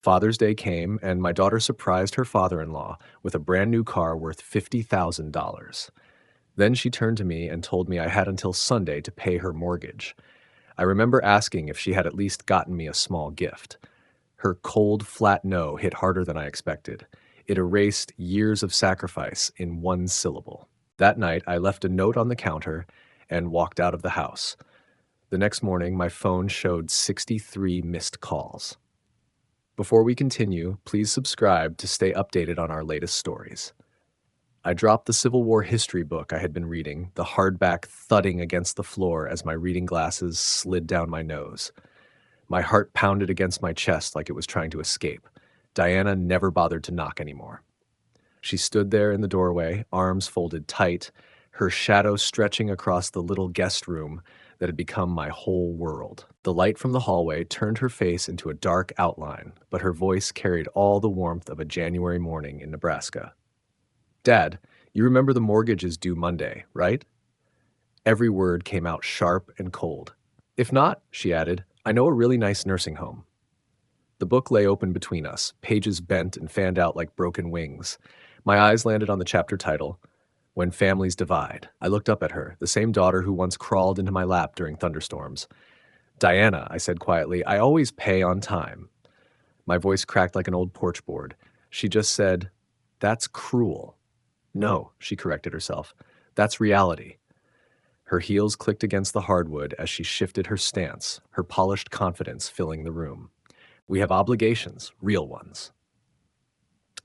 Father's Day came, and my daughter surprised her father-in-law with a brand new car worth $50,000. Then she turned to me and told me I had until Sunday to pay her mortgage. I remember asking if she had at least gotten me a small gift. Her cold, flat no hit harder than I expected. It erased years of sacrifice in one syllable. That night, I left a note on the counter and walked out of the house. The next morning, my phone showed 63 missed calls. Before we continue, please subscribe to stay updated on our latest stories. I dropped the Civil War history book I had been reading, the hardback thudding against the floor as my reading glasses slid down my nose. My heart pounded against my chest like it was trying to escape. Diana never bothered to knock anymore. She stood there in the doorway, arms folded tight, her shadow stretching across the little guest room that had become my whole world. The light from the hallway turned her face into a dark outline, but her voice carried all the warmth of a January morning in Nebraska. "Dad, you remember the mortgage is due Monday, right?" Every word came out sharp and cold. "If not," she added, "I know a really nice nursing home." The book lay open between us, pages bent and fanned out like broken wings. My eyes landed on the chapter title, When Families Divide. I looked up at her, the same daughter who once crawled into my lap during thunderstorms. "Diana," I said quietly, "I always pay on time." My voice cracked like an old porch board. She just said, "That's cruel." "No," she corrected herself. "That's reality." Her heels clicked against the hardwood as she shifted her stance, her polished confidence filling the room. "We have obligations, real ones."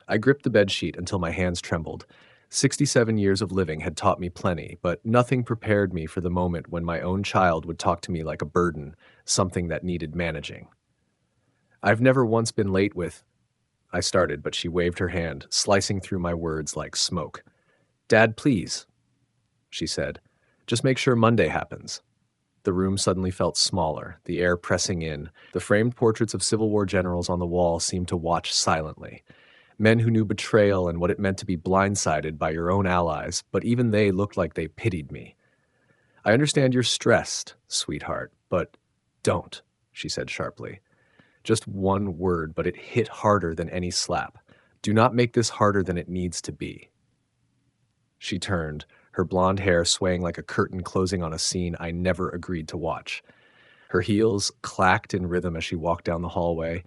I gripped the bedsheet until my hands trembled. 67 years of living had taught me plenty, but nothing prepared me for the moment when my own child would talk to me like a burden, something that needed managing. "I've never once been late with—" I started, but she waved her hand, slicing through my words like smoke. "Dad, please," she said. "Just make sure Monday happens." The room suddenly felt smaller, the air pressing in. The framed portraits of Civil War generals on the wall seemed to watch silently. Men who knew betrayal and what it meant to be blindsided by your own allies, but even they looked like they pitied me. "I understand you're stressed, sweetheart, but don't," she said sharply. Just one word, but it hit harder than any slap. "Do not make this harder than it needs to be." She turned, her blonde hair swaying like a curtain closing on a scene I never agreed to watch. Her heels clacked in rhythm as she walked down the hallway,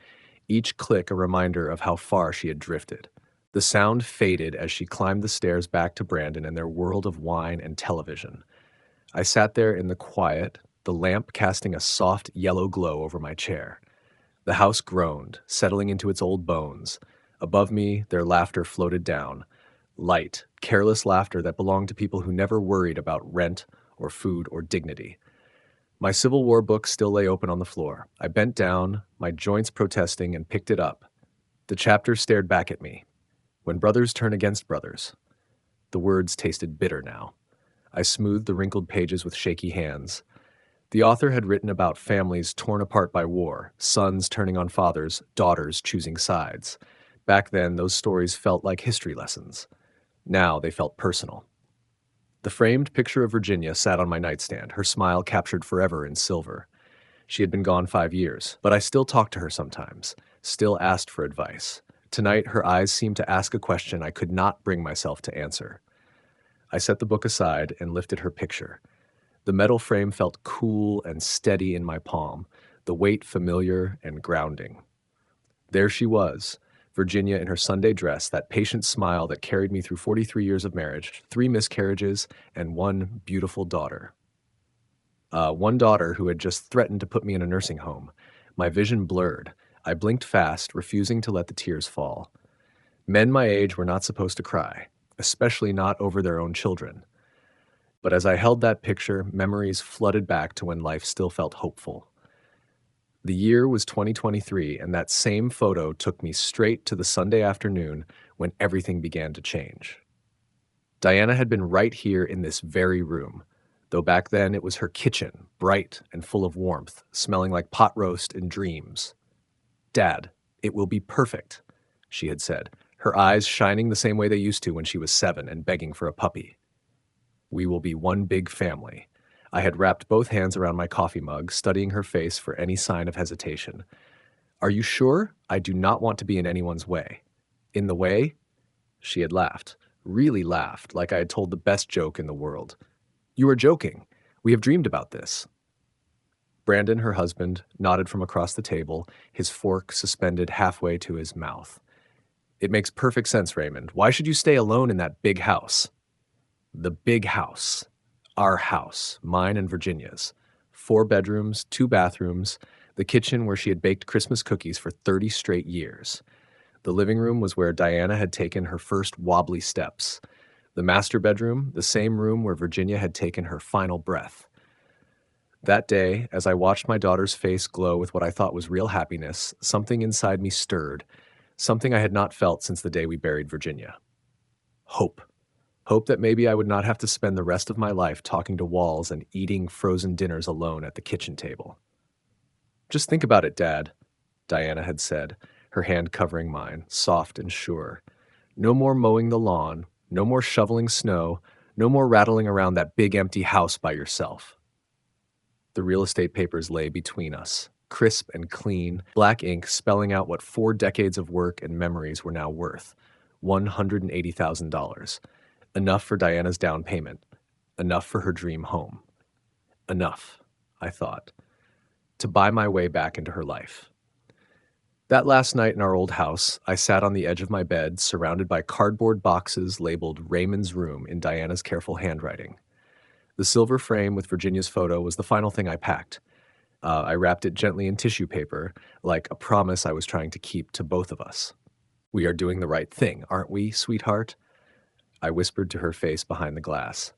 each click a reminder of how far she had drifted. The sound faded as she climbed the stairs back to Brandon and their world of wine and television. I sat there in the quiet, the lamp casting a soft yellow glow over my chair. The house groaned, settling into its old bones. Above me, their laughter floated down. Light, careless laughter that belonged to people who never worried about rent or food or dignity. My Civil War book still lay open on the floor. I bent down, my joints protesting, and picked it up. The chapter stared back at me. When brothers turn against brothers. The words tasted bitter now. I smoothed the wrinkled pages with shaky hands. The author had written about families torn apart by war, sons turning on fathers, daughters choosing sides. Back then, those stories felt like history lessons. Now they felt personal. The framed picture of Virginia sat on my nightstand, her smile captured forever in silver. She had been gone 5 years, but I still talked to her sometimes, still asked for advice. Tonight, her eyes seemed to ask a question I could not bring myself to answer. I set the book aside and lifted her picture. The metal frame felt cool and steady in my palm, the weight familiar and grounding. There she was, Virginia in her Sunday dress, that patient smile that carried me through 43 years of marriage, 3 miscarriages, and 1 beautiful daughter. One daughter who had just threatened to put me in a nursing home. My vision blurred. I blinked fast, refusing to let the tears fall. Men my age were not supposed to cry, especially not over their own children. But as I held that picture, memories flooded back to when life still felt hopeful. The year was 2023, and that same photo took me straight to the Sunday afternoon when everything began to change. Diana had been right here in this very room, though back then it was her kitchen, bright and full of warmth, smelling like pot roast and dreams. "Dad, it will be perfect," she had said, her eyes shining the same way they used to when she was 7 and begging for a puppy. "We will be one big family." I had wrapped both hands around my coffee mug, studying her face for any sign of hesitation. Are you sure? I do not want to be in anyone's way. In the way? She had laughed, really laughed, like I had told the best joke in the world. You are joking. We have dreamed about this. Brandon, her husband, nodded from across the table, his fork suspended halfway to his mouth. It makes perfect sense, Raymond. Why should you stay alone in that big house? The big house. Our house, mine and Virginia's. 4 bedrooms, 2 bathrooms, the kitchen where she had baked Christmas cookies for 30 straight years. The living room was where Diana had taken her first wobbly steps. The master bedroom, the same room where Virginia had taken her final breath. That day, as I watched my daughter's face glow with what I thought was real happiness, something inside me stirred, something I had not felt since the day we buried Virginia. Hope. Hope that maybe I would not have to spend the rest of my life talking to walls and eating frozen dinners alone at the kitchen table. Just think about it, Dad, Diana had said, her hand covering mine, soft and sure. No more mowing the lawn, no more shoveling snow, no more rattling around that big empty house by yourself. The real estate papers lay between us, crisp and clean, black ink spelling out what 4 decades of work and memories were now worth, $180,000. Enough for Diana's down payment, enough for her dream home. Enough, I thought, to buy my way back into her life. That last night in our old house, I sat on the edge of my bed, surrounded by cardboard boxes labeled Raymond's Room in Diana's careful handwriting. The silver frame with Virginia's photo was the final thing I packed. I wrapped it gently in tissue paper, like a promise I was trying to keep to both of us. We are doing the right thing, aren't we, sweetheart? I whispered to her face behind the glass.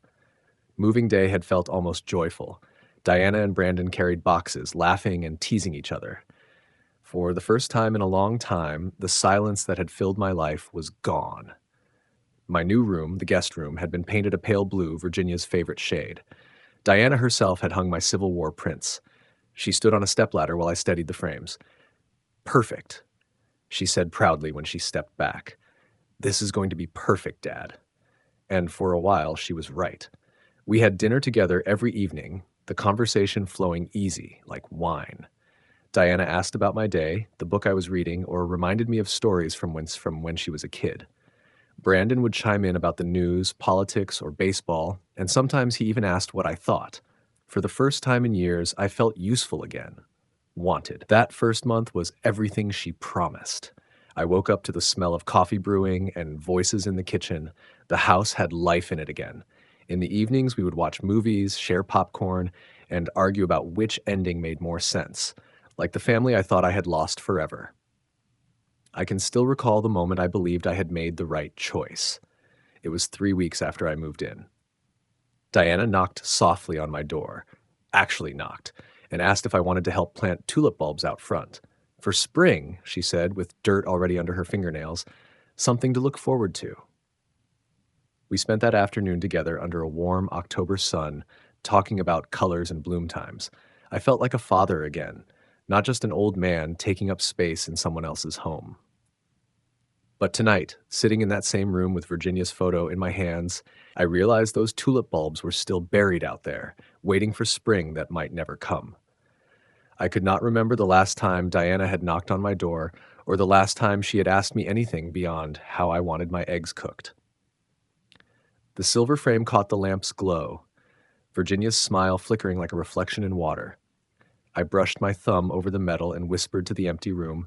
Moving day had felt almost joyful. Diana and Brandon carried boxes, laughing and teasing each other. For the first time in a long time, the silence that had filled my life was gone. My new room, the guest room, had been painted a pale blue, Virginia's favorite shade. Diana herself had hung my Civil War prints. She stood on a stepladder while I steadied the frames. Perfect, she said proudly when she stepped back. This is going to be perfect, Dad. And for a while, she was right. We had dinner together every evening, the conversation flowing easy, like wine. Diana asked about my day, the book I was reading, or reminded me of stories from when she was a kid. Brandon would chime in about the news, politics, or baseball, and sometimes he even asked what I thought. For the first time in years, I felt useful again. Wanted. That first month was everything she promised. I woke up to the smell of coffee brewing and voices in the kitchen. The house had life in it again. In the evenings, we would watch movies, share popcorn, and argue about which ending made more sense, like the family I thought I had lost forever. I can still recall the moment I believed I had made the right choice. It was 3 weeks after I moved in. Diana knocked softly on my door, actually knocked, and asked if I wanted to help plant tulip bulbs out front. For spring, she said, with dirt already under her fingernails, something to look forward to. We spent that afternoon together under a warm October sun, talking about colors and bloom times. I felt like a father again, not just an old man taking up space in someone else's home. But tonight, sitting in that same room with Virginia's photo in my hands, I realized those tulip bulbs were still buried out there, waiting for spring that might never come. I could not remember the last time Diana had knocked on my door, or the last time she had asked me anything beyond how I wanted my eggs cooked. The silver frame caught the lamp's glow, Virginia's smile flickering like a reflection in water. I brushed my thumb over the metal and whispered to the empty room,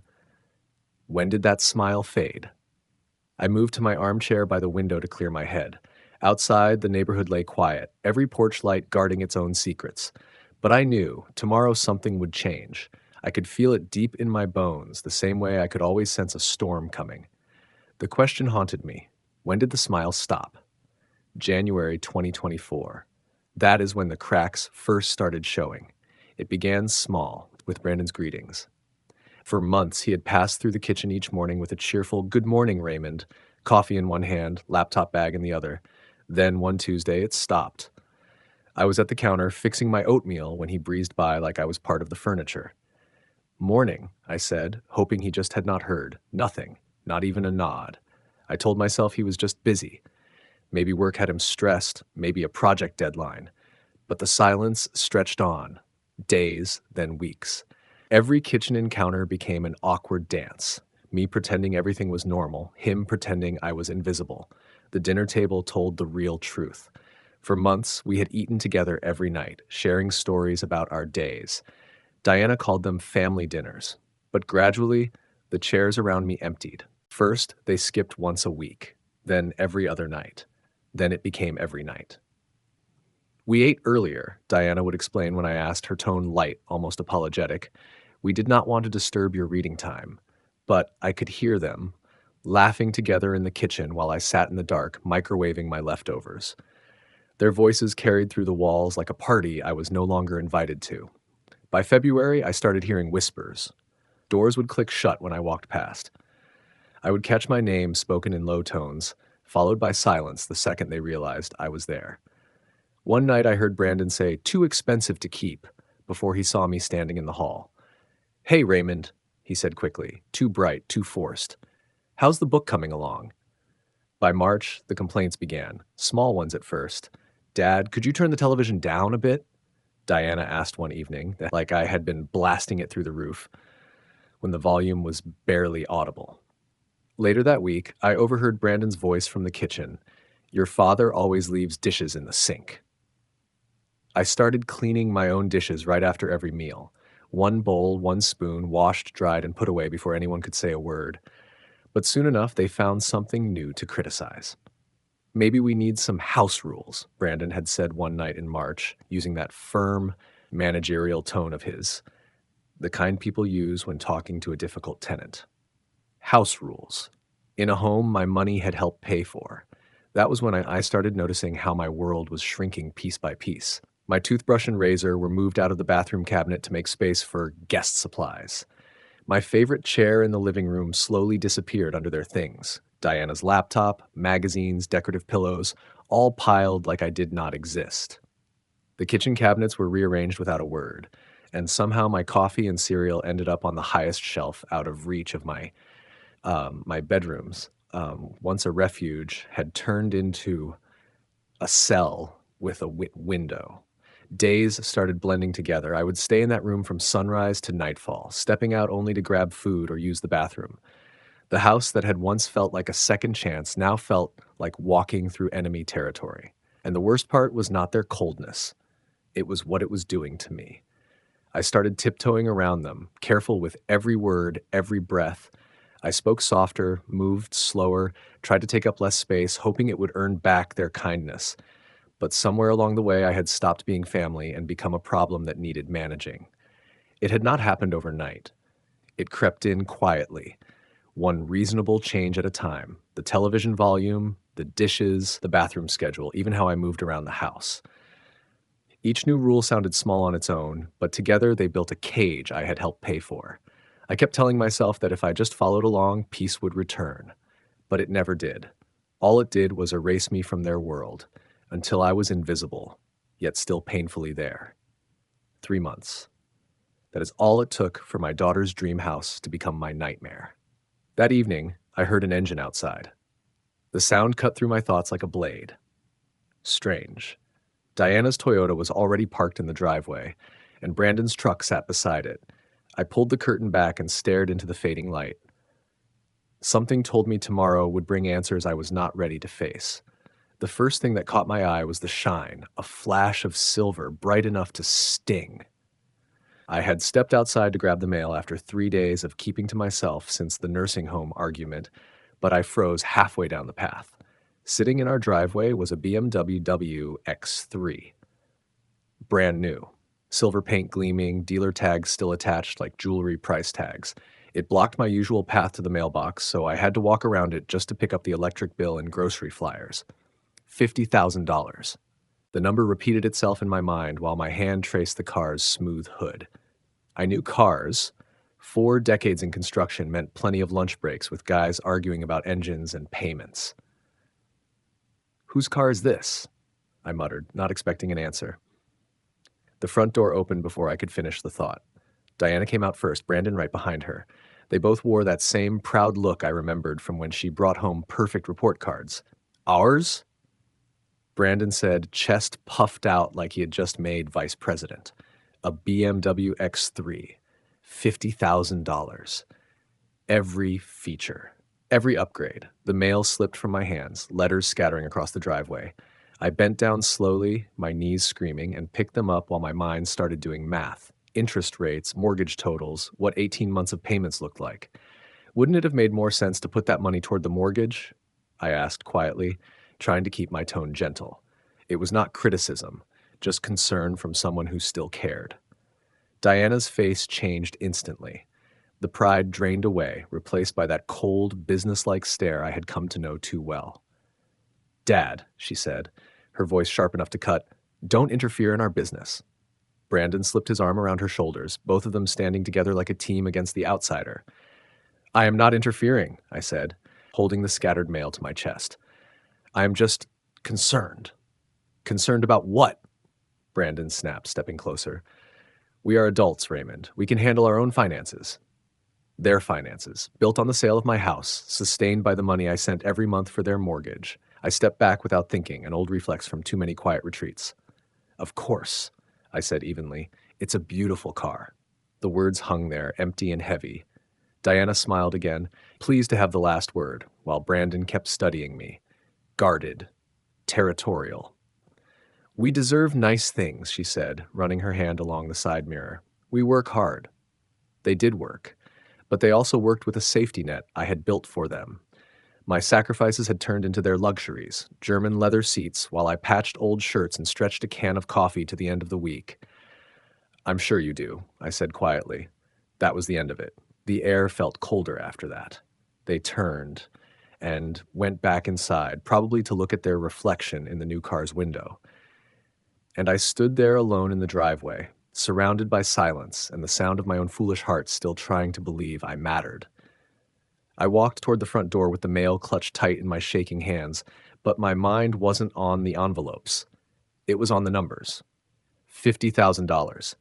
"When did that smile fade?" I moved to my armchair by the window to clear my head. Outside, the neighborhood lay quiet, every porch light guarding its own secrets. But I knew tomorrow something would change. I could feel it deep in my bones, the same way I could always sense a storm coming. The question haunted me. When did the smile stop? January 2024. That is when the cracks first started showing. It began small, with Brandon's greetings. For months, he had passed through the kitchen each morning with a cheerful, "Good morning, Raymond," coffee in one hand, laptop bag in the other. Then one Tuesday, it stopped. I was at the counter fixing my oatmeal when he breezed by like I was part of the furniture. "Morning," I said, hoping he just had not heard. Nothing, not even a nod. I told myself he was just busy. Maybe work had him stressed, maybe a project deadline. But the silence stretched on. Days, then weeks. Every kitchen encounter became an awkward dance. Me pretending everything was normal, him pretending I was invisible. The dinner table told the real truth. For months, we had eaten together every night, sharing stories about our days. Diana called them family dinners. But gradually, the chairs around me emptied. First, they skipped once a week, then every other night. Then it became every night. We ate earlier, Diana would explain when I asked, her tone light, almost apologetic. We did not want to disturb your reading time. But I could hear them, laughing together in the kitchen while I sat in the dark, microwaving my leftovers. Their voices carried through the walls like a party I was no longer invited to. By February, I started hearing whispers. Doors would click shut when I walked past. I would catch my name spoken in low tones, followed by silence the second they realized I was there. One night I heard Brandon say, "Too expensive to keep," before he saw me standing in the hall. "Hey, Raymond," he said quickly, too bright, too forced. "How's the book coming along?" By March, the complaints began, small ones at first. "Dad, could you turn the television down a bit?" Diana asked one evening, like I had been blasting it through the roof, when the volume was barely audible. Later that week, I overheard Brandon's voice from the kitchen. "Your father always leaves dishes in the sink." I started cleaning my own dishes right after every meal. One bowl, one spoon, washed, dried, and put away before anyone could say a word. But soon enough, they found something new to criticize. "Maybe we need some house rules," Brandon had said one night in March, using that firm, managerial tone of his, the kind people use when talking to a difficult tenant. House rules. In a home my money had helped pay for. That was when I started noticing how my world was shrinking piece by piece. My toothbrush and razor were moved out of the bathroom cabinet to make space for guest supplies. My favorite chair in the living room slowly disappeared under their things. Diana's laptop, magazines, decorative pillows, all piled like I did not exist. The kitchen cabinets were rearranged without a word, and somehow my coffee and cereal ended up on the highest shelf out of reach of my bedrooms. Once a refuge, had turned into a cell with a window. Days started blending together. I would stay in that room from sunrise to nightfall, stepping out only to grab food or use the bathroom. The house that had once felt like a second chance now felt like walking through enemy territory. And the worst part was not their coldness. It was what it was doing to me. I started tiptoeing around them, careful with every word, every breath. I spoke softer, moved slower, tried to take up less space, hoping it would earn back their kindness. But somewhere along the way, I had stopped being family and become a problem that needed managing. It had not happened overnight. It crept in quietly, one reasonable change at a time. The television volume, the dishes, the bathroom schedule, even how I moved around the house. Each new rule sounded small on its own, but together they built a cage I had helped pay for. I kept telling myself that if I just followed along, peace would return. But it never did. All it did was erase me from their world, until I was invisible, yet still painfully there. 3 months. That is all it took for my daughter's dream house to become my nightmare. That evening, I heard an engine outside. The sound cut through my thoughts like a blade. Strange. Diana's Toyota was already parked in the driveway, and Brandon's truck sat beside it. I pulled the curtain back and stared into the fading light. Something told me tomorrow would bring answers I was not ready to face. The first thing that caught my eye was the shine, a flash of silver bright enough to sting. I had stepped outside to grab the mail after 3 days of keeping to myself since the nursing home argument, but I froze halfway down the path. Sitting in our driveway was a BMW X3. Brand new. Silver paint gleaming, dealer tags still attached like jewelry price tags. It blocked my usual path to the mailbox, so I had to walk around it just to pick up the electric bill and grocery flyers. $50,000. The number repeated itself in my mind while my hand traced the car's smooth hood. I knew cars. 4 decades in construction meant plenty of lunch breaks with guys arguing about engines and payments. "Whose car is this?" I muttered, not expecting an answer. The front door opened before I could finish the thought. Diana came out first, Brandon right behind her. They both wore that same proud look I remembered from when she brought home perfect report cards. "Ours?" Brandon said, chest puffed out like he had just made vice president. "A BMW X3. $50,000. Every feature, every upgrade. The mail slipped from my hands, letters scattering across the driveway. I bent down slowly, my knees screaming, and picked them up while my mind started doing math. Interest rates, mortgage totals, what 18 months of payments looked like. Wouldn't it have made more sense to put that money toward the mortgage? I asked quietly, trying to keep my tone gentle. It was not criticism, just concern from someone who still cared. Diana's face changed instantly. The pride drained away, replaced by that cold, businesslike stare I had come to know too well. "Dad," she said, her voice sharp enough to cut, "don't interfere in our business." Brandon slipped his arm around her shoulders, both of them standing together like a team against the outsider. "I am not interfering," I said, holding the scattered mail to my chest. "I am just concerned." "Concerned about what?" Brandon snapped, stepping closer. "We are adults, Raymond. We can handle our own finances." Their finances, built on the sale of my house, sustained by the money I sent every month for their mortgage. I stepped back without thinking, an old reflex from too many quiet retreats. "Of course," I said evenly. "It's a beautiful car." The words hung there, empty and heavy. Diana smiled again, pleased to have the last word, while Brandon kept studying me. Guarded. Territorial. "We deserve nice things," she said, running her hand along the side mirror. "We work hard." They did work, but they also worked with a safety net I had built for them. My sacrifices had turned into their luxuries, German leather seats, while I patched old shirts and stretched a can of coffee to the end of the week. "I'm sure you do," I said quietly. That was the end of it. The air felt colder after that. They turned and went back inside, probably to look at their reflection in the new car's window. And I stood there alone in the driveway, surrounded by silence and the sound of my own foolish heart still trying to believe I mattered. I walked toward the front door with the mail clutched tight in my shaking hands, but my mind wasn't on the envelopes. It was on the numbers. $50,000,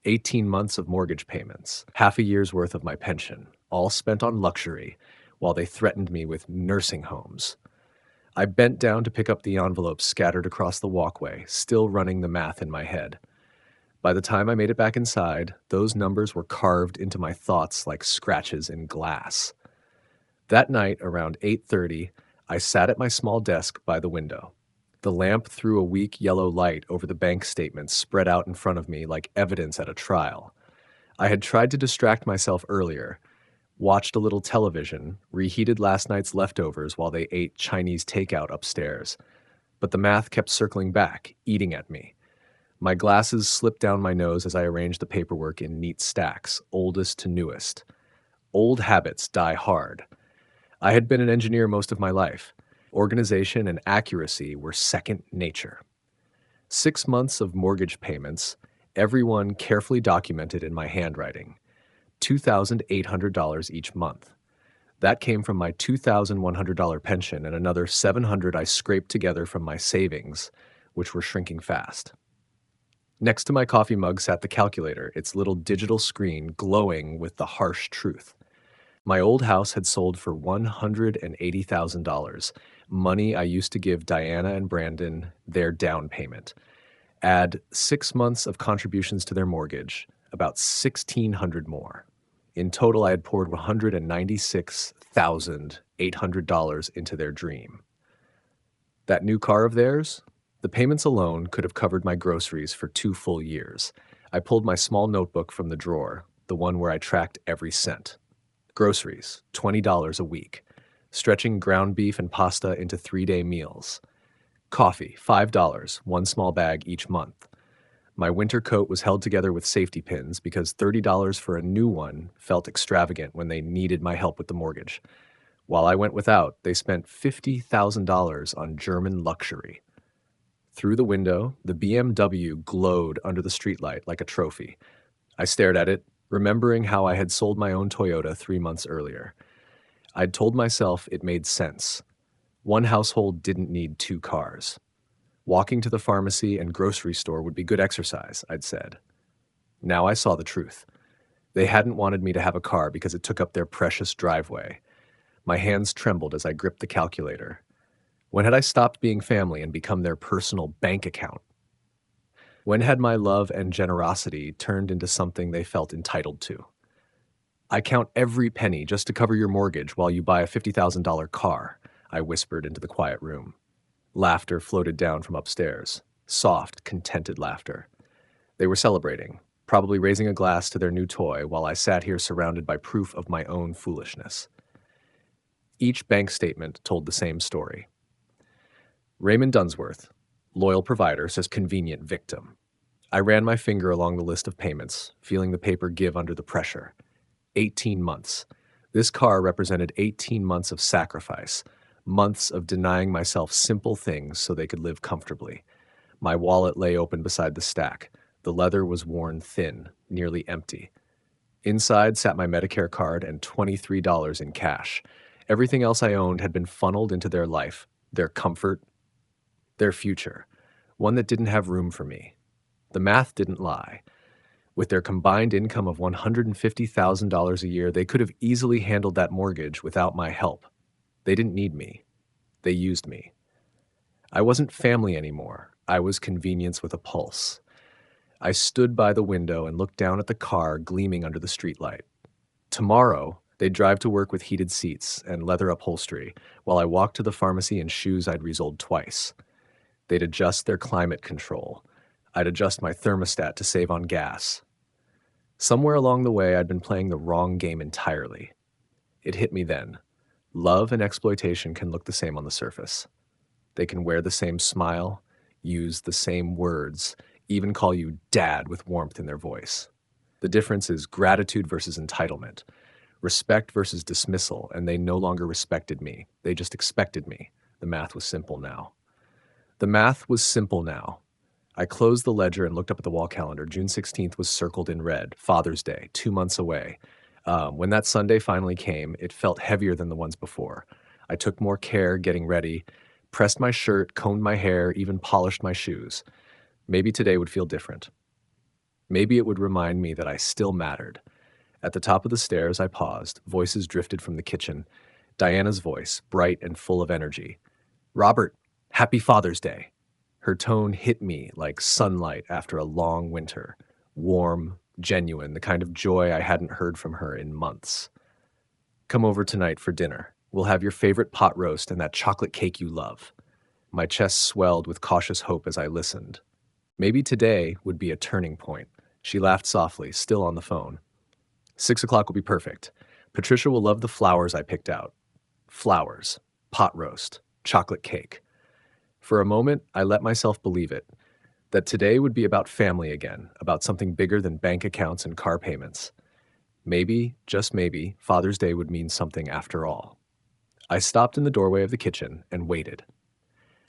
18 months of mortgage payments, half a year's worth of my pension, all spent on luxury, while they threatened me with nursing homes. I bent down to pick up the envelopes scattered across the walkway, still running the math in my head. By the time I made it back inside, those numbers were carved into my thoughts like scratches in glass. That night, around 8:30, I sat at my small desk by the window. The lamp threw a weak yellow light over the bank statements spread out in front of me like evidence at a trial. I had tried to distract myself earlier, watched a little television, reheated last night's leftovers while they ate Chinese takeout upstairs. But the math kept circling back, eating at me. My glasses slipped down my nose as I arranged the paperwork in neat stacks, oldest to newest. Old habits die hard. I had been an engineer most of my life. Organization and accuracy were second nature. 6 months of mortgage payments, everyone carefully documented in my handwriting. $2,800 each month. That came from my $2,100 pension and another $700 I scraped together from my savings, which were shrinking fast. Next to my coffee mug sat the calculator, its little digital screen glowing with the harsh truth. My old house had sold for $180,000, money I used to give Diana and Brandon their down payment. Add 6 months of contributions to their mortgage, about $1,600 more. In total, I had poured $196,800 into their dream. That new car of theirs? The payments alone could have covered my groceries for 2 full years. I pulled my small notebook from the drawer, the one where I tracked every cent. Groceries, $20 a week. Stretching ground beef and pasta into 3-day meals. Coffee, $5, one small bag each month. My winter coat was held together with safety pins because $30 for a new one felt extravagant when they needed my help with the mortgage. While I went without, they spent $50,000 on German luxury. Through the window, the BMW glowed under the streetlight like a trophy. I stared at it, remembering how I had sold my own Toyota 3 months earlier. I'd told myself it made sense. One household didn't need 2 cars. Walking to the pharmacy and grocery store would be good exercise, I'd said. Now I saw the truth. They hadn't wanted me to have a car because it took up their precious driveway. My hands trembled as I gripped the calculator. When had I stopped being family and become their personal bank account? When had my love and generosity turned into something they felt entitled to? I count every penny just to cover your mortgage while you buy a $50,000 car, I whispered into the quiet room. Laughter floated down from upstairs. Soft, contented laughter. They were celebrating, probably raising a glass to their new toy while I sat here surrounded by proof of my own foolishness. Each bank statement told the same story. Raymond Dunsworth, loyal provider, says convenient victim. I ran my finger along the list of payments, feeling the paper give under the pressure. 18 months. This car represented 18 months of sacrifice, months of denying myself simple things so they could live comfortably. My wallet lay open beside the stack. The leather was worn thin, nearly empty. Inside sat my Medicare card and $23 in cash. Everything else I owned had been funneled into their life, their comfort, their future, one that didn't have room for me. The math didn't lie. With their combined income of $150,000 a year, they could have easily handled that mortgage without my help. They didn't need me. They used me. I wasn't family anymore. I was convenience with a pulse. I stood by the window and looked down at the car gleaming under the streetlight. Tomorrow, they'd drive to work with heated seats and leather upholstery, while I walked to the pharmacy in shoes I'd resoled twice. They'd adjust their climate control. I'd adjust my thermostat to save on gas. Somewhere along the way, I'd been playing the wrong game entirely. It hit me then. Love and exploitation can look the same on the surface. They can wear the same smile, use the same words, even call you dad with warmth in their voice. The difference is gratitude versus entitlement, respect versus dismissal, and they no longer respected me. They just expected me. The math was simple now. The math was simple now. I closed the ledger and looked up at the wall calendar. June 16th was circled in red, Father's Day, 2 months away. When that Sunday finally came, it felt heavier than the ones before. I took more care getting ready, pressed my shirt, combed my hair, even polished my shoes. Maybe today would feel different. Maybe it would remind me that I still mattered. At the top of the stairs, I paused. Voices drifted from the kitchen. Diana's voice, bright and full of energy. "Robert, happy Father's Day." Her tone hit me like sunlight after a long winter. Warm, genuine, the kind of joy I hadn't heard from her in months. "Come over tonight for dinner. We'll have your favorite pot roast and that chocolate cake you love." My chest swelled with cautious hope as I listened. Maybe today would be a turning point. She laughed softly, still on the phone. 6 o'clock will be perfect. Patricia will love the flowers I picked out. Flowers, pot roast, chocolate cake. For a moment, I let myself believe it, that today would be about family again, about something bigger than bank accounts and car payments. Maybe, just maybe, Father's Day would mean something after all. I stopped in the doorway of the kitchen and waited.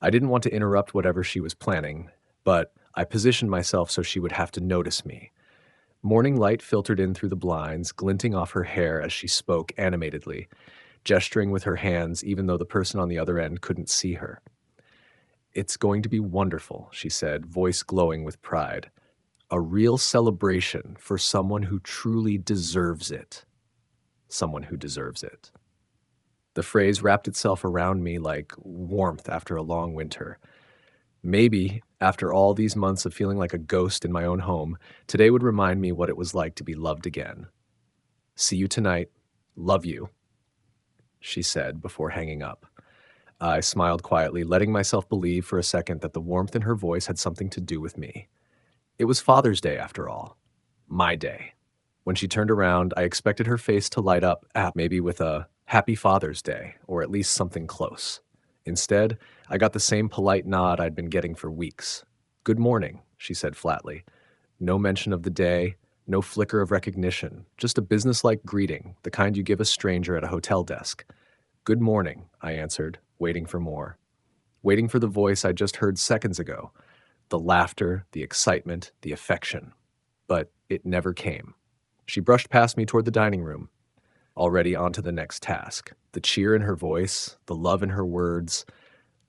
I didn't want to interrupt whatever she was planning, but I positioned myself so she would have to notice me. Morning light filtered in through the blinds, glinting off her hair as she spoke animatedly, gesturing with her hands even though the person on the other end couldn't see her. "It's going to be wonderful," she said, voice glowing with pride. "A real celebration for someone who truly deserves it. Someone who deserves it." The phrase wrapped itself around me like warmth after a long winter. Maybe, after all these months of feeling like a ghost in my own home, today would remind me what it was like to be loved again. "See you tonight. Love you," she said before hanging up. I smiled quietly, letting myself believe for a second that the warmth in her voice had something to do with me. It was Father's Day, after all. My day. When she turned around, I expected her face to light up, maybe with a "Happy Father's Day," or at least something close. Instead, I got the same polite nod I'd been getting for weeks. "Good morning," she said flatly. No mention of the day, no flicker of recognition, just a businesslike greeting, the kind you give a stranger at a hotel desk. "Good morning," I answered, waiting for more. Waiting for the voice I just heard seconds ago. The laughter, the excitement, the affection. But it never came. She brushed past me toward the dining room, already on to the next task. The cheer in her voice, the love in her words,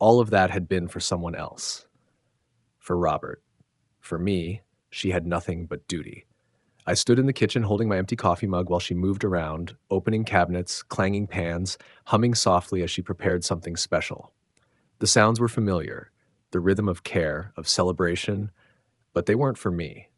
all of that had been for someone else. For Robert. For me, she had nothing but duty. I stood in the kitchen holding my empty coffee mug while she moved around, opening cabinets, clanging pans, humming softly as she prepared something special. The sounds were familiar, the rhythm of care, of celebration, but they weren't for me.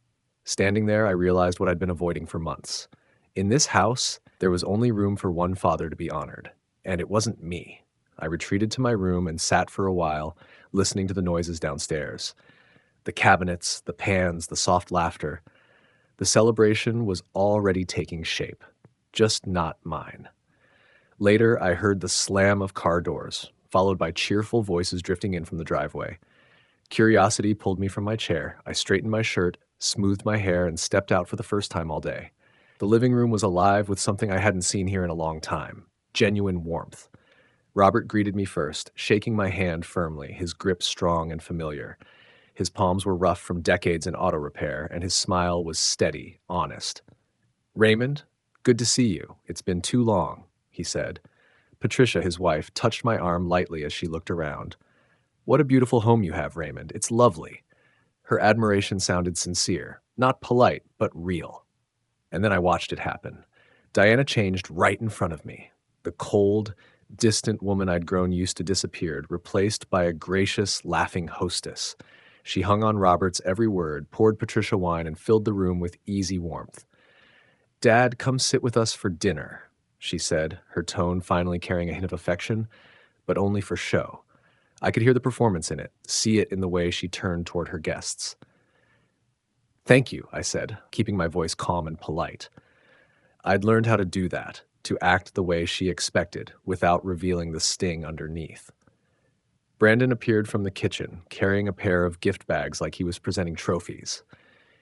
Standing there, I realized what I'd been avoiding for months. In this house, There was only room for one father to be honored, and it wasn't me. I retreated to my room and sat for a while, listening to the noises downstairs. The cabinets, the pans, the soft laughter. The celebration was already taking shape, just not mine. Later, I heard the slam of car doors, followed by cheerful voices drifting in from the driveway. Curiosity pulled me from my chair. I straightened my shirt, smoothed my hair, and stepped out for the first time all day. The living room was alive with something I hadn't seen here in a long time: genuine warmth. Robert greeted me first, shaking my hand firmly, his grip strong and familiar. His palms were rough from decades in auto repair, and his smile was steady, honest. "Raymond, good to see you. It's been too long," he said. Patricia, his wife, touched my arm lightly as she looked around. "What a beautiful home you have, Raymond. It's lovely." Her admiration sounded sincere, not polite, but real. And then I watched it happen. Diana changed right in front of me. The cold, distant woman I'd grown used to disappeared, replaced by a gracious, laughing hostess. She hung on Robert's every word, poured Patricia wine, and filled the room with easy warmth. "Dad, come sit with us for dinner," she said, her tone finally carrying a hint of affection, but only for show. I could hear the performance in it, see it in the way she turned toward her guests. "Thank you," I said, keeping my voice calm and polite. I'd learned how to do that, to act the way she expected, without revealing the sting underneath. Brandon appeared from the kitchen, carrying a pair of gift bags like he was presenting trophies.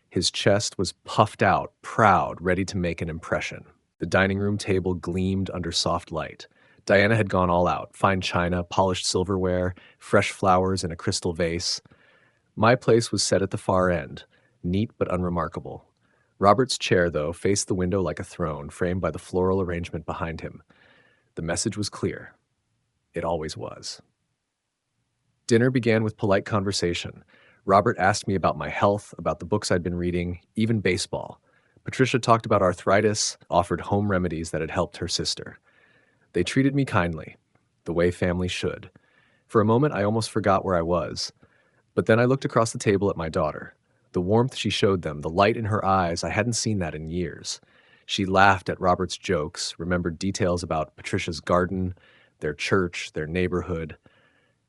His chest was puffed out, proud, ready to make an impression. The dining room table gleamed under soft light. Diana had gone all out: fine china, polished silverware, fresh flowers in a crystal vase. My place was set at the far end, neat but unremarkable. Robert's chair, though, faced the window like a throne, framed by the floral arrangement behind him. The message was clear. It always was. Dinner began with polite conversation. Robert asked me about my health, about the books I'd been reading, even baseball. Patricia talked about arthritis, offered home remedies that had helped her sister. They treated me kindly, the way family should. For a moment, I almost forgot where I was. But then I looked across the table at my daughter. The warmth she showed them, the light in her eyes, I hadn't seen that in years. She laughed at Robert's jokes, remembered details about Patricia's garden, their church, their neighborhood.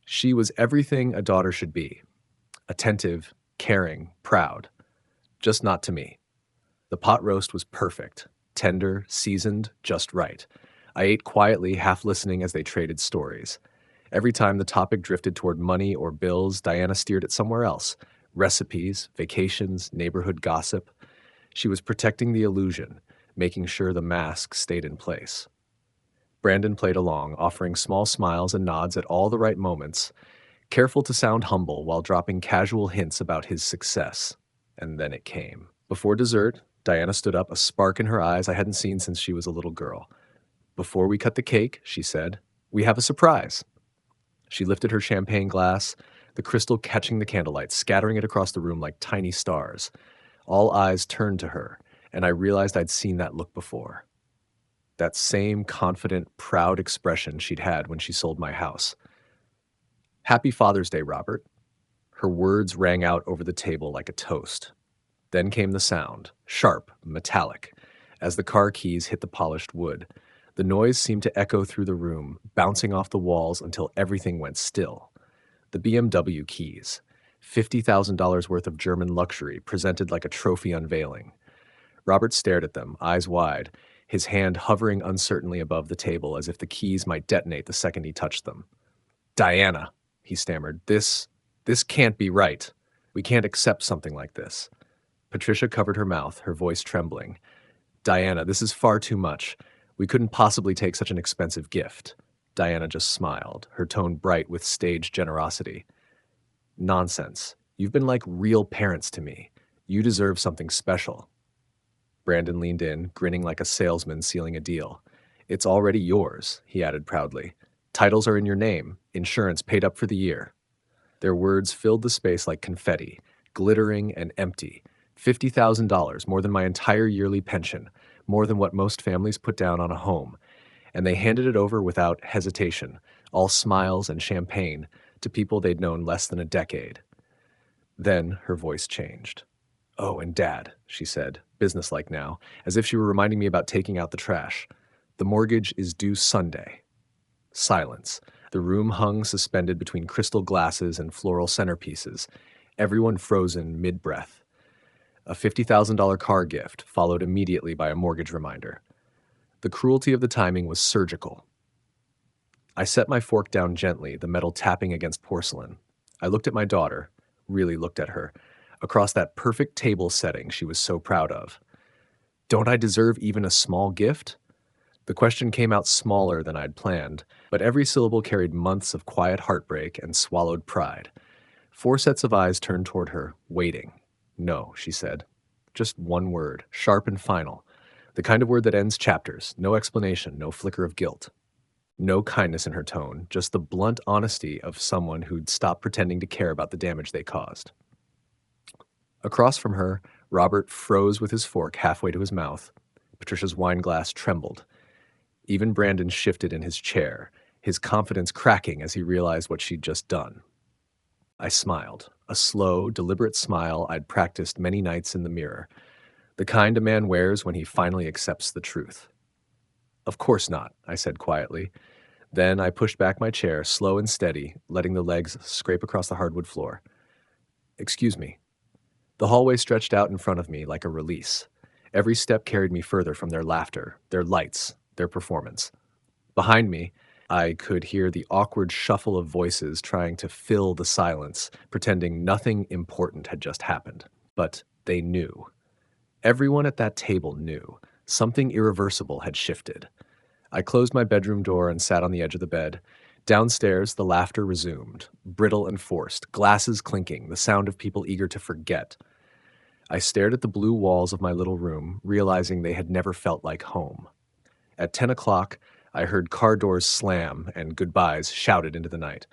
She was everything a daughter should be: attentive, caring, proud. Just not to me. The pot roast was perfect, tender, seasoned, just right. I ate quietly, half listening as they traded stories. Every time the topic drifted toward money or bills, Diana steered it somewhere else: recipes, vacations, neighborhood gossip. She was protecting the illusion, making sure the mask stayed in place. Brandon played along, offering small smiles and nods at all the right moments, careful to sound humble while dropping casual hints about his success. And then it came. Before dessert, Diana stood up, a spark in her eyes I hadn't seen since she was a little girl. "Before we cut the cake," she said, "we have a surprise." She lifted her champagne glass, the crystal catching the candlelight, scattering it across the room like tiny stars. All eyes turned to her, and I realized I'd seen that look before. That same confident, proud expression she'd had when she sold my house. "Happy Father's Day, Robert." Her words rang out over the table like a toast. Then came the sound, sharp, metallic, as the car keys hit the polished wood. The noise seemed to echo through the room, bouncing off the walls until everything went still. The BMW keys, $50,000 worth of German luxury, presented like a trophy unveiling. Robert stared at them, eyes wide, his hand hovering uncertainly above the table as if the keys might detonate the second he touched them. "Diana," he stammered, this can't be right. We can't accept something like this." Patricia covered her mouth, her voice trembling. "Diana, this is far too much. We couldn't possibly take such an expensive gift." Diana just smiled, her tone bright with staged generosity. "Nonsense. You've been like real parents to me. You deserve something special." Brandon leaned in, grinning like a salesman sealing a deal. "It's already yours," he added proudly. "Titles are in your name, insurance paid up for the year." Their words filled the space like confetti, glittering and empty. $50,000, more than my entire yearly pension, more than what most families put down on a home. And they handed it over without hesitation, all smiles and champagne, to people they'd known less than a decade. Then her voice changed. "Oh, and Dad," she said, businesslike now, as if she were reminding me about taking out the trash. "The mortgage is due Sunday." Silence. The room hung suspended between crystal glasses and floral centerpieces, everyone frozen mid-breath. A $50,000 car gift, followed immediately by a mortgage reminder. The cruelty of the timing was surgical. I set my fork down gently, the metal tapping against porcelain. I looked at my daughter, really looked at her, across that perfect table setting she was so proud of. Don't I deserve even a small gift? The question came out smaller than I'd planned, but every syllable carried months of quiet heartbreak and swallowed pride. 4 sets of eyes turned toward her, waiting. "No," she said. Just one word, sharp and final. The kind of word that ends chapters. No explanation, no flicker of guilt. No kindness in her tone, just the blunt honesty of someone who'd stopped pretending to care about the damage they caused. Across from her, Robert froze with his fork halfway to his mouth. Patricia's wine glass trembled. Even Brandon shifted in his chair, his confidence cracking as he realized what she'd just done. I smiled, a slow, deliberate smile I'd practiced many nights in the mirror, the kind a man wears when he finally accepts the truth. "Of course not," I said quietly. Then I pushed back my chair, slow and steady, letting the legs scrape across the hardwood floor. "Excuse me." The hallway stretched out in front of me like a release. Every step carried me further from their laughter, their lights, their performance. Behind me, I could hear the awkward shuffle of voices trying to fill the silence, pretending nothing important had just happened. But they knew. Everyone at that table knew. Something irreversible had shifted. I closed my bedroom door and sat on the edge of the bed. Downstairs, the laughter resumed, brittle and forced, glasses clinking, the sound of people eager to forget. I stared at the blue walls of my little room, realizing they had never felt like home. At 10 o'clock, I heard car doors slam and goodbyes shouted into the night.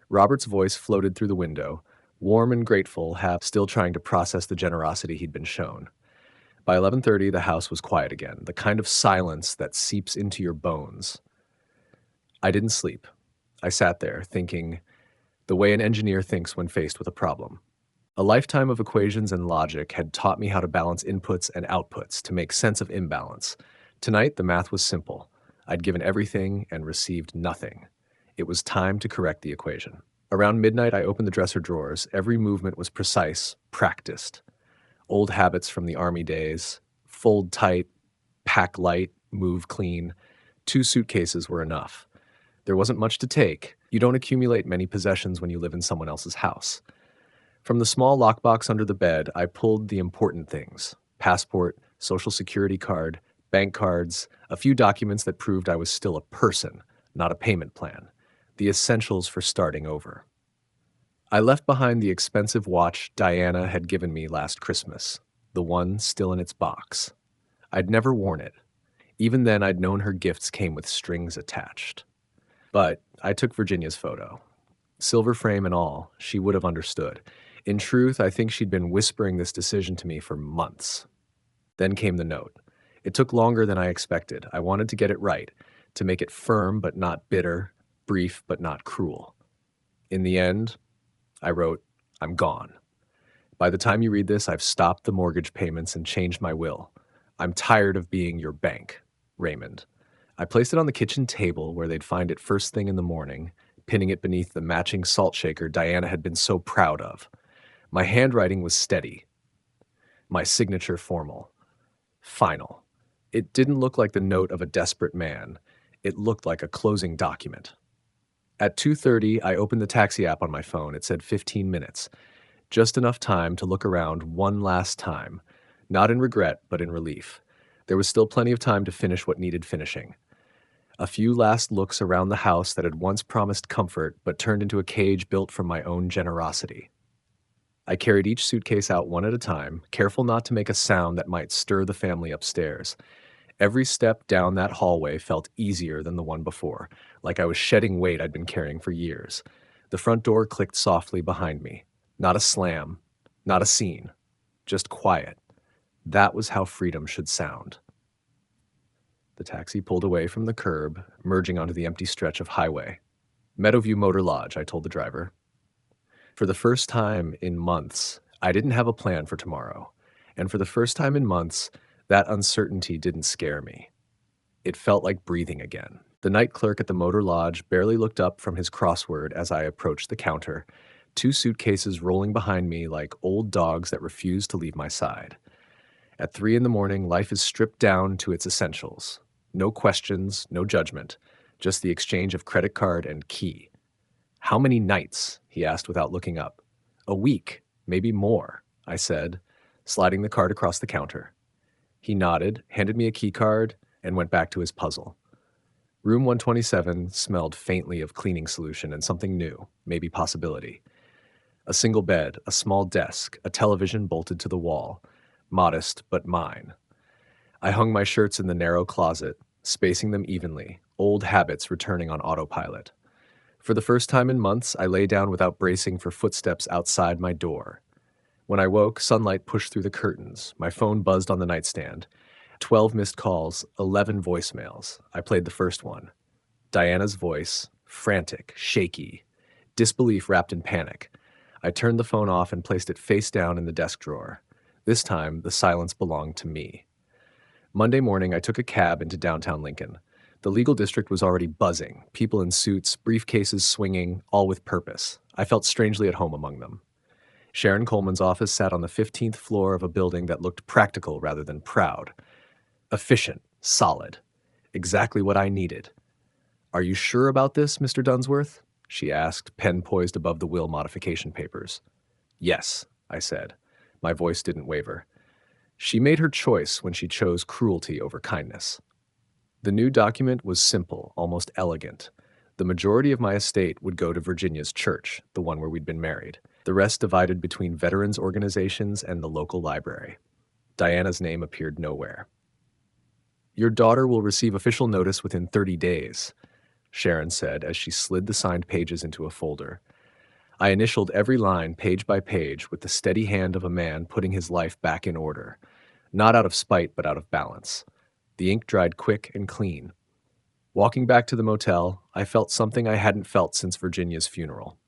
Robert's voice floated through the window, warm and grateful, half still trying to process the generosity he'd been shown. By 11:30, the house was quiet again, the kind of silence that seeps into your bones. I didn't sleep. I sat there, thinking the way an engineer thinks when faced with a problem. A lifetime of equations and logic had taught me how to balance inputs and outputs to make sense of imbalance. Tonight, the math was simple. I'd given everything and received nothing. It was time to correct the equation. Around midnight, I opened the dresser drawers. Every movement was precise, practiced. Old habits from the army days: fold tight, pack light, move clean. 2 suitcases were enough. There wasn't much to take. You don't accumulate many possessions when you live in someone else's house. From the small lockbox under the bed, I pulled the important things: passport, social security card, bank cards, a few documents that proved I was still a person, not a payment plan. The essentials for starting over. I left behind the expensive watch Diana had given me last Christmas, the one still in its box. I'd never worn it. Even then, I'd known her gifts came with strings attached. But I took Virginia's photo. Silver frame and all, she would have understood. In truth, I think she'd been whispering this decision to me for months. Then came the note. It took longer than I expected. I wanted to get it right, to make it firm but not bitter, brief but not cruel. In the end, I wrote, "I'm gone. By the time you read this, I've stopped the mortgage payments and changed my will. I'm tired of being your bank, Raymond." I placed it on the kitchen table where they'd find it first thing in the morning, pinning it beneath the matching salt shaker Diana had been so proud of. My handwriting was steady. My signature formal. Final. It didn't look like the note of a desperate man. It looked like a closing document. At 2:30, I opened the taxi app on my phone. It said 15 minutes. Just enough time to look around one last time. Not in regret, but in relief. There was still plenty of time to finish what needed finishing. A few last looks around the house that had once promised comfort but turned into a cage built from my own generosity. I carried each suitcase out one at a time, careful not to make a sound that might stir the family upstairs. Every step down that hallway felt easier than the one before, like I was shedding weight I'd been carrying for years. The front door clicked softly behind me. Not a slam, not a scene, just quiet. That was how freedom should sound. The taxi pulled away from the curb, merging onto the empty stretch of highway. "Meadowview Motor Lodge," I told the driver. For the first time in months, I didn't have a plan for tomorrow. And for the first time in months, that uncertainty didn't scare me. It felt like breathing again. The night clerk at the Motor Lodge barely looked up from his crossword as I approached the counter, two suitcases rolling behind me like old dogs that refused to leave my side. At 3 in the morning, life is stripped down to its essentials. No questions, no judgment, just the exchange of credit card and key. How many nights? He asked without looking up. A week, maybe more, I said, sliding the card across the counter. He nodded, handed me a key card, and went back to his puzzle. Room 127 smelled faintly of cleaning solution and something new, maybe possibility. A single bed, a small desk, a television bolted to the wall. Modest, but mine. I hung my shirts in the narrow closet, spacing them evenly, old habits returning on autopilot. For the first time in months, I lay down without bracing for footsteps outside my door. When I woke, sunlight pushed through the curtains. My phone buzzed on the nightstand. 12 missed calls, 11 voicemails. I played the first one. Diana's voice, frantic, shaky, disbelief wrapped in panic. I turned the phone off and placed it face down in the desk drawer. This time, the silence belonged to me. Monday morning, I took a cab into downtown Lincoln. The legal district was already buzzing, people in suits, briefcases swinging, all with purpose. I felt strangely at home among them. Sharon Coleman's office sat on the 15th floor of a building that looked practical rather than proud. Efficient, solid. Exactly what I needed. "Are you sure about this, Mr. Dunsworth?" she asked, pen poised above the will modification papers. "Yes," I said. My voice didn't waver. She made her choice when she chose cruelty over kindness. The new document was simple, almost elegant. The majority of my estate would go to Virginia's church, the one where we'd been married. The rest divided between veterans organizations and the local library. Diana's name appeared nowhere. "Your daughter will receive official notice within 30 days, Sharon said as she slid the signed pages into a folder. I initialed every line, page by page, with the steady hand of a man putting his life back in order. Not out of spite, but out of balance. The ink dried quick and clean. Walking back to the motel, I felt something I hadn't felt since Virginia's funeral.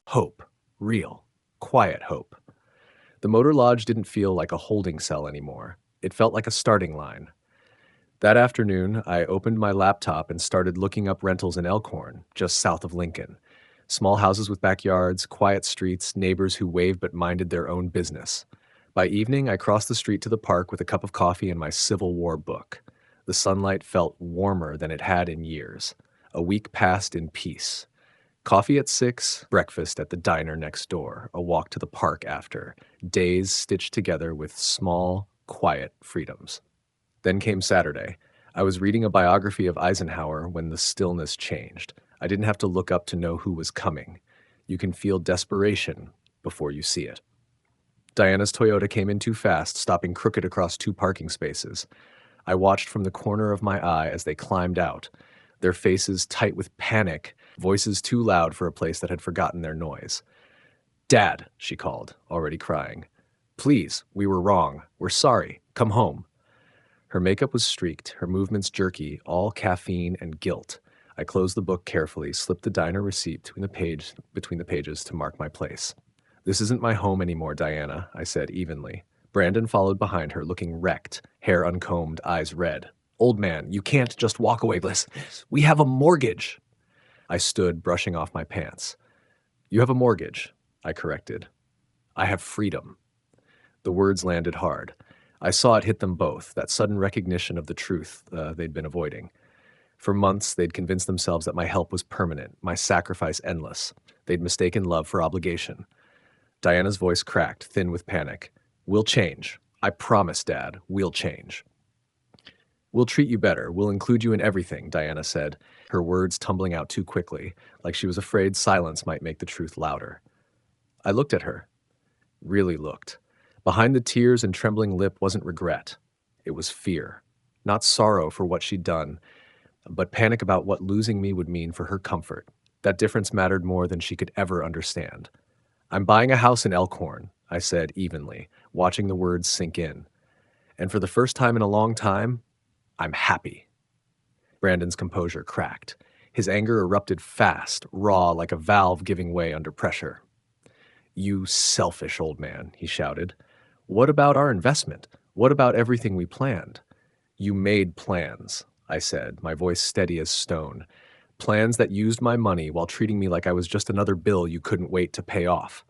Hope. Real. Quiet hope. The Motor Lodge didn't feel like a holding cell anymore. It felt like a starting line. That afternoon, I opened my laptop and started looking up rentals in Elkhorn, just south of Lincoln. Small houses with backyards, quiet streets, neighbors who waved but minded their own business. By evening, I crossed the street to the park with a cup of coffee and my Civil War book. The sunlight felt warmer than it had in years. A week passed in peace. Coffee at 6, breakfast at the diner next door, a walk to the park after, days stitched together with small, quiet freedoms. Then came Saturday. I was reading a biography of Eisenhower when the stillness changed. I didn't have to look up to know who was coming. You can feel desperation before you see it. Diana's Toyota came in too fast, stopping crooked across 2 parking spaces. I watched from the corner of my eye as they climbed out, their faces tight with panic, voices too loud for a place that had forgotten their noise. "Dad," she called, already crying. "Please, we were wrong. We're sorry. Come home." Her makeup was streaked, her movements jerky, all caffeine and guilt. I closed the book carefully, slipped the diner receipt between the pages to mark my place. "This isn't my home anymore, Diana," I said evenly. Brandon followed behind her, looking wrecked, hair uncombed, eyes red. "Old man, you can't just walk away, Liz. We have a mortgage." I stood, brushing off my pants. "You have a mortgage," I corrected. "I have freedom." The words landed hard. I saw it hit them both, that sudden recognition of the truth they'd been avoiding. For months, they'd convinced themselves that my help was permanent, my sacrifice endless. They'd mistaken love for obligation. Diana's voice cracked, thin with panic. "We'll change. I promise, Dad, we'll change." "We'll treat you better. We'll include you in everything," Diana said, her words tumbling out too quickly, like she was afraid silence might make the truth louder. I looked at her. Really looked. Behind the tears and trembling lip wasn't regret. It was fear. Not sorrow for what she'd done, but panic about what losing me would mean for her comfort. That difference mattered more than she could ever understand. "I'm buying a house in Elkhorn," I said evenly, watching the words sink in. "And for the first time in a long time, I'm happy." Brandon's composure cracked. His anger erupted fast, raw, like a valve giving way under pressure. "You selfish old man," he shouted. What about our investment? What about everything we planned? You made plans, I said, my voice steady as stone. Plans that used my money while treating me like I was just another bill you couldn't wait to pay off.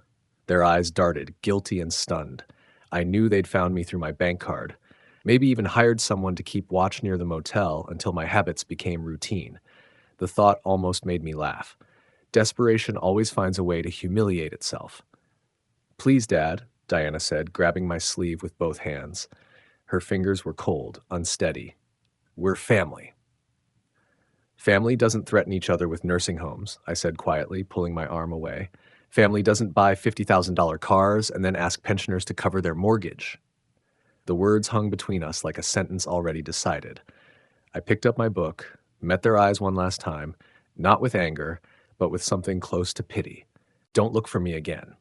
Their eyes darted, guilty and stunned. I knew they'd found me through my bank card. Maybe even hired someone to keep watch near the motel until my habits became routine. The thought almost made me laugh. Desperation always finds a way to humiliate itself. Please, Dad, Diana said, grabbing my sleeve with both hands. Her fingers were cold, unsteady. We're family. Family doesn't threaten each other with nursing homes, I said quietly, pulling my arm away. Family doesn't buy $50,000 cars and then ask pensioners to cover their mortgage. The words hung between us like a sentence already decided. I picked up my book, met their eyes one last time, not with anger, but with something close to pity. Don't look for me again.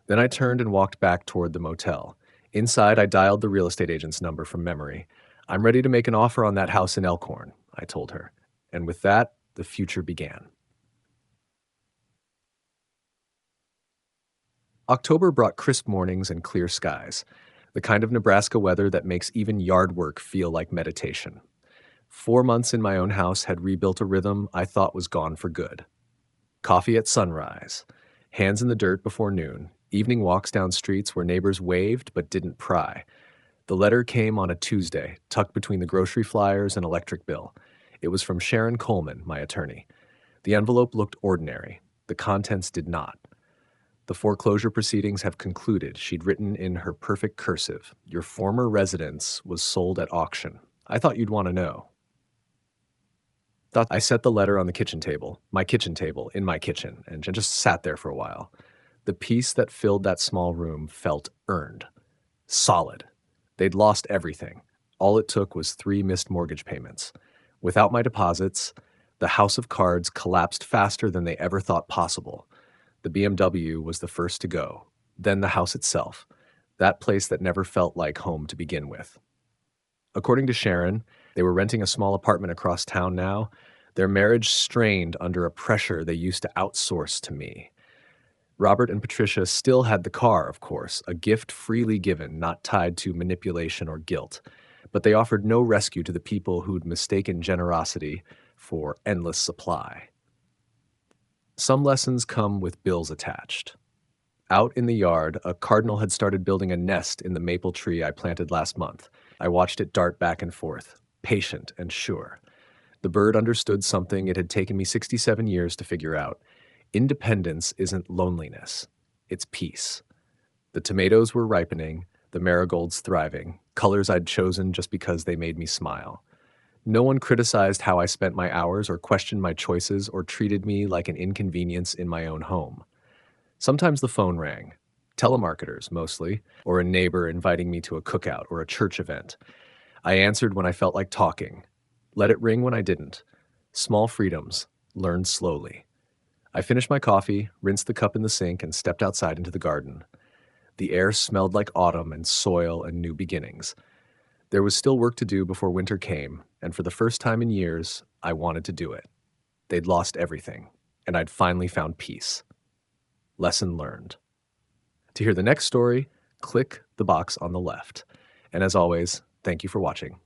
Then I turned and walked back toward the motel. Inside, I dialed the real estate agent's number from memory. I'm ready to make an offer on that house in Elkhorn, I told her. And with that, the future began. October brought crisp mornings and clear skies, the kind of Nebraska weather that makes even yard work feel like meditation. 4 months in my own house had rebuilt a rhythm I thought was gone for good. Coffee at sunrise, hands in the dirt before noon, evening walks down streets where neighbors waved but didn't pry. The letter came on a Tuesday, tucked between the grocery flyers and electric bill. It was from Sharon Coleman, my attorney. The envelope looked ordinary. The contents did not. The foreclosure proceedings have concluded, she'd written in her perfect cursive. Your former residence was sold at auction. I thought you'd want to know. I set the letter on the kitchen table, in my kitchen, and just sat there for a while. The peace that filled that small room felt earned. Solid. They'd lost everything. All it took was 3 missed mortgage payments. Without my deposits, the house of cards collapsed faster than they ever thought possible. The BMW was the first to go, then the house itself, that place that never felt like home to begin with. According to Sharon, they were renting a small apartment across town now. Their marriage strained under a pressure they used to outsource to me. Robert and Patricia still had the car, of course, a gift freely given, not tied to manipulation or guilt. But they offered no rescue to the people who'd mistaken generosity for endless supply. Some lessons come with bills attached. Out in the yard, a cardinal had started building a nest in the maple tree I planted last month. I watched it dart back and forth, patient and sure. The bird understood something it had taken me 67 years to figure out. Independence isn't loneliness, it's peace. The tomatoes were ripening, the marigolds thriving, colors I'd chosen just because they made me smile. No one criticized how I spent my hours or questioned my choices or treated me like an inconvenience in my own home. Sometimes the phone rang, telemarketers mostly, or a neighbor inviting me to a cookout or a church event. I answered when I felt like talking, let it ring when I didn't. Small freedoms, learned slowly. I finished my coffee, rinsed the cup in the sink, and stepped outside into the garden. The air smelled like autumn and soil and new beginnings. There was still work to do before winter came, and for the first time in years, I wanted to do it. They'd lost everything, and I'd finally found peace. Lesson learned. To hear the next story, click the box on the left. And as always, thank you for watching.